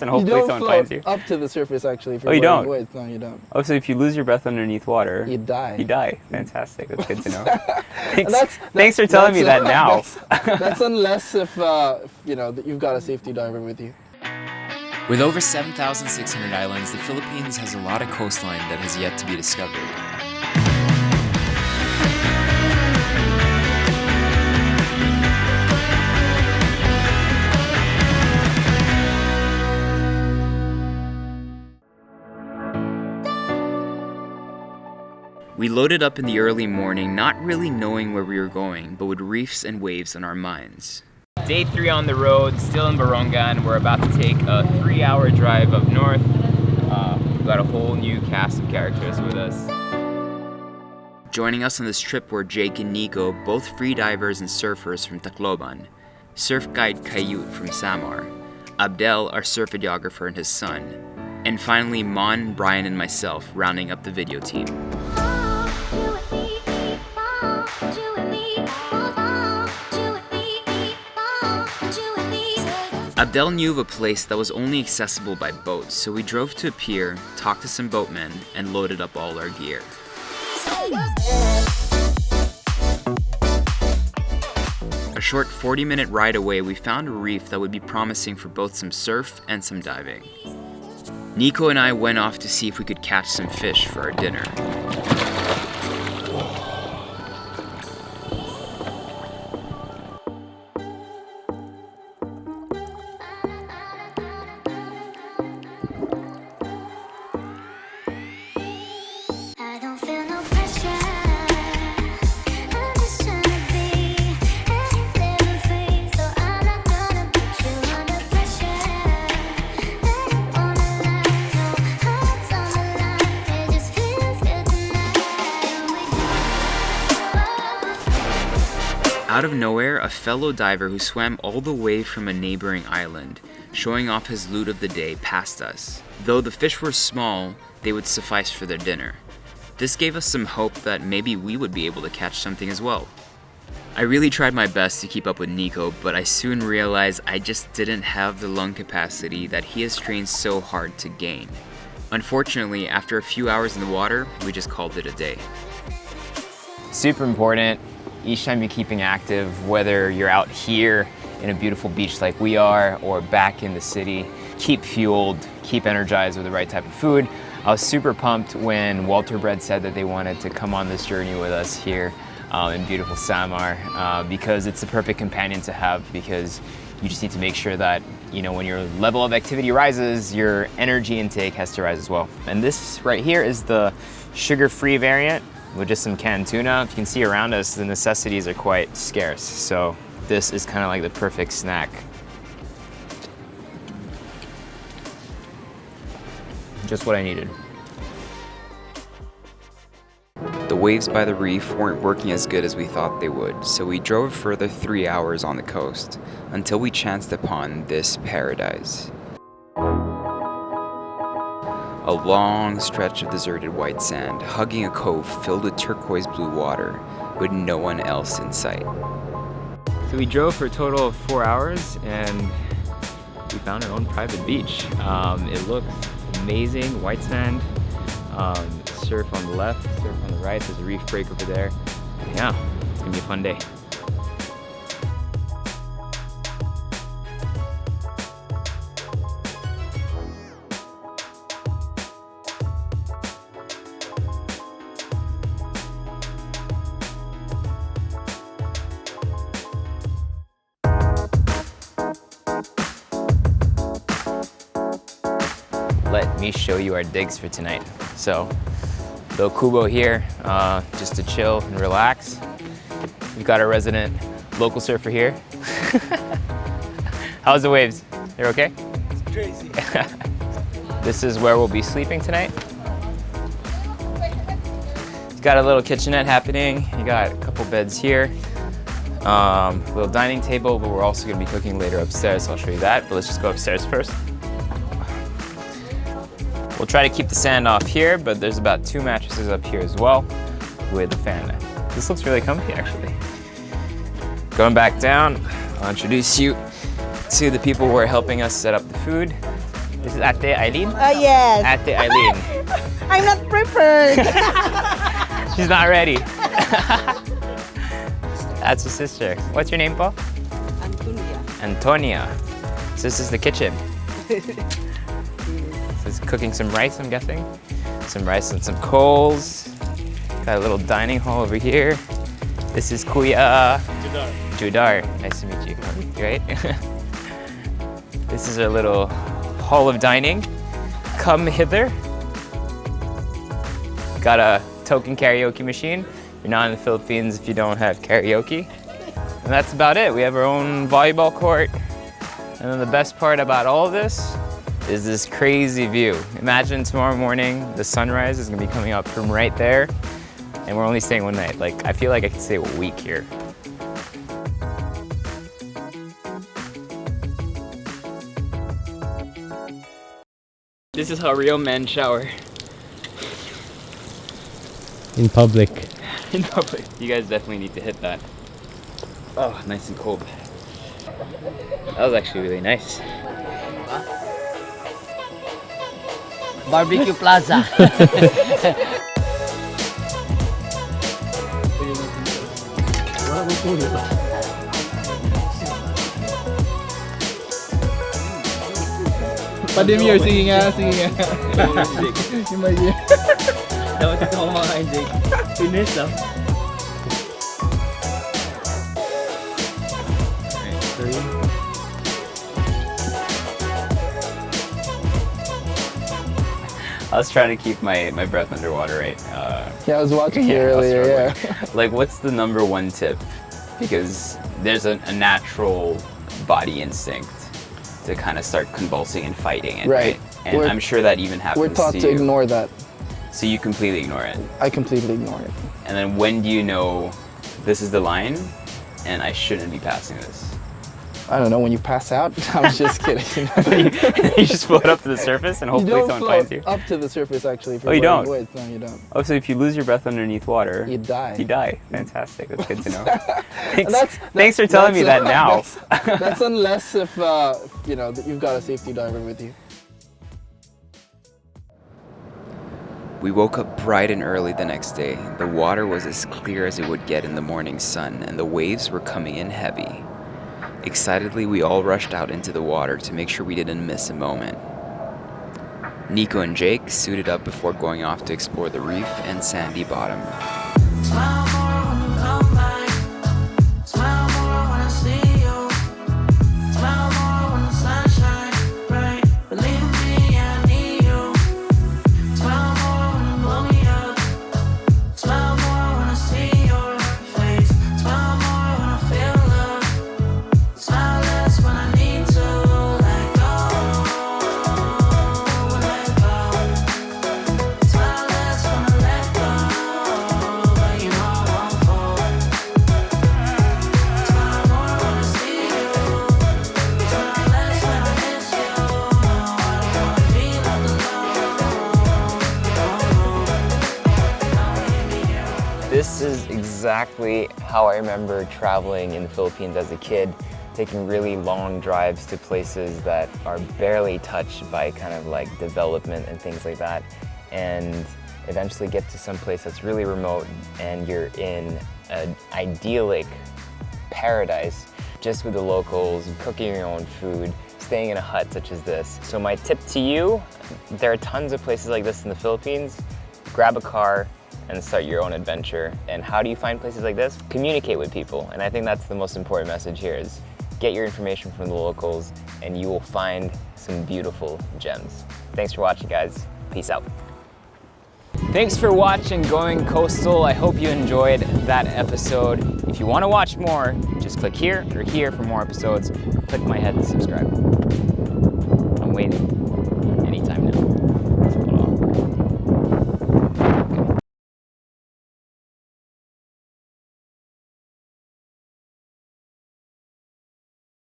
And hopefully you don't someone finds float you. up to the surface actually. If Oh, you're you don't? weights. No, you don't. Oh, so if you lose your breath underneath water, You die. You die. Fantastic. That's good to know. Thanks for telling me that now. That's unless if you know that you've got a safety diver with you. With over 7,600 islands, the Philippines has a lot of coastline that has yet to be discovered. We loaded up in the early morning, not really knowing where we were going, but with reefs and waves on our minds. Day 3 on the road, still in Borongan. We're about to take a 3-hour drive up north. We've got a whole new cast of characters with us. Joining us on this trip were Jake and Nico, both freedivers and surfers from Tacloban, surf guide Kayut from Samar, Abdel, our surf videographer, and his son, and finally Mon, Brian, and myself, rounding up the video team. Abdel knew of a place that was only accessible by boat, so we drove to a pier, talked to some boatmen, and loaded up all our gear. A short 40-minute ride away, we found a reef that would be promising for both some surf and some diving. Nico and I went off to see if we could catch some fish for our dinner. Out of nowhere, a fellow diver who swam all the way from a neighboring island, showing off his loot of the day, passed us. Though the fish were small, they would suffice for their dinner. This gave us some hope that maybe we would be able to catch something as well. I really tried my best to keep up with Nico, but I soon realized I just didn't have the lung capacity that he has trained so hard to gain. Unfortunately, after a few hours in the water, we just called it a day. Super important. Each time you're keeping active, whether you're out here in a beautiful beach like we are or back in the city, keep fueled, keep energized with the right type of food. I was super pumped when Walter Bread said that they wanted to come on this journey with us here in beautiful Samar because it's the perfect companion to have, because you just need to make sure that, you know, when your level of activity rises, your energy intake has to rise as well. And this right here is the sugar-free variant with just some canned tuna. If you can see around us, the necessities are quite scarce. So this is kind of like the perfect snack. Just what I needed. The waves by the reef weren't working as good as we thought they would, so we drove a further 3 hours on the coast until we chanced upon this paradise. A long stretch of deserted white sand, hugging a cove filled with turquoise blue water, with no one else in sight. So we drove for a total of 4 hours and we found our own private beach. It looks amazing, white sand, surf on the left, surf on the right, there's a reef break over there. Yeah, it's gonna be a fun day. Let me show you our digs for tonight. So, little Kubo here, just to chill and relax. We've got our resident local surfer here. How's the waves? They're okay? It's crazy. This is where we'll be sleeping tonight. It's got a little kitchenette happening. You got a couple beds here. Little dining table, but we're also gonna be cooking later upstairs, so I'll show you that. But let's just go upstairs first. We'll try to keep the sand off here, but there's about 2 mattresses up here as well with a fan. This looks really comfy, actually. Going back down, I'll introduce you to the people who are helping us set up the food. This is Ate Eileen? Yes. Ate Eileen. I'm not prepared. She's not ready. That's your sister. What's your name, po? Antonia. So this is the kitchen. So it's cooking some rice, I'm guessing. Some rice and some coals. Got a little dining hall over here. This is Kuya Judar. Nice to meet you. Right? This is our little hall of dining. Come hither. Got a token karaoke machine. You're not in the Philippines if you don't have karaoke. And that's about it. We have our own volleyball court. And then the best part about all of this is this crazy view. Imagine tomorrow morning, the sunrise is gonna be coming up from right there, and we're only staying one night. Like, I feel like I could stay a week here. This is how real men shower. In public. In public. You guys definitely need to hit that. Oh, nice and cold. That was actually really nice. Barbecue Plaza. Padimir, sige nga. Yung may Dapat ito ako makakain, Jake. Finish lang. I was trying to keep my breath underwater, right? Yeah, I was watching you I was earlier, struggling. Like, what's the number one tip? Because there's a natural body instinct to kind of start convulsing and fighting it, right? And I'm sure that even happens We're taught to to you. ignore that. So you completely ignore it. I completely ignore it. And then when do you know this is the line and I shouldn't be passing this? I don't know, when you pass out? I'm just kidding. You just float up to the surface and You hopefully don't someone float finds you. up to the surface, actually. If Oh, you you're don't? wearing weights. No, you don't. Oh, so if you lose your breath underneath water, You die. You die. Fantastic. That's good to know. That's- Thanks for telling me that now. That's unless if, you know, you've got a safety diver with you. We woke up bright and early the next day. The water was as clear as it would get in the morning sun, and the waves were coming in heavy. Excitedly, we all rushed out into the water to make sure we didn't miss a moment. Nico and Jake suited up before going off to explore the reef and sandy bottom. Smile more when you come back. Smile more when I see you. Smile more when the sun shines bright. Believe me, I need you. Smile more when you blow me up. Smile more when I see your face. Smile more when I feel love. Smile less when I need to let go. Let go. Smile less when I let go. But you know I won't fall. Smile more when I see you. Smile less when I miss you. No, I don't wanna be left alone. This is exactly how I remember traveling in the Philippines as a kid, taking really long drives to places that are barely touched by kind of like development and things like that, and eventually get to some place that's really remote and you're in an idyllic paradise just with the locals, cooking your own food, staying in a hut such as this. So my tip to you, there are tons of places like this in the Philippines. Grab a car and start your own adventure. And how do you find places like this? Communicate with people. And I think that's the most important message here is get your information from the locals and you will find some beautiful gems. Thanks for watching, guys. Peace out. Thanks for watching Going Coastal. I hope you enjoyed that episode. If you want to watch more, just click here or here for more episodes. Click my head and subscribe. I'm waiting.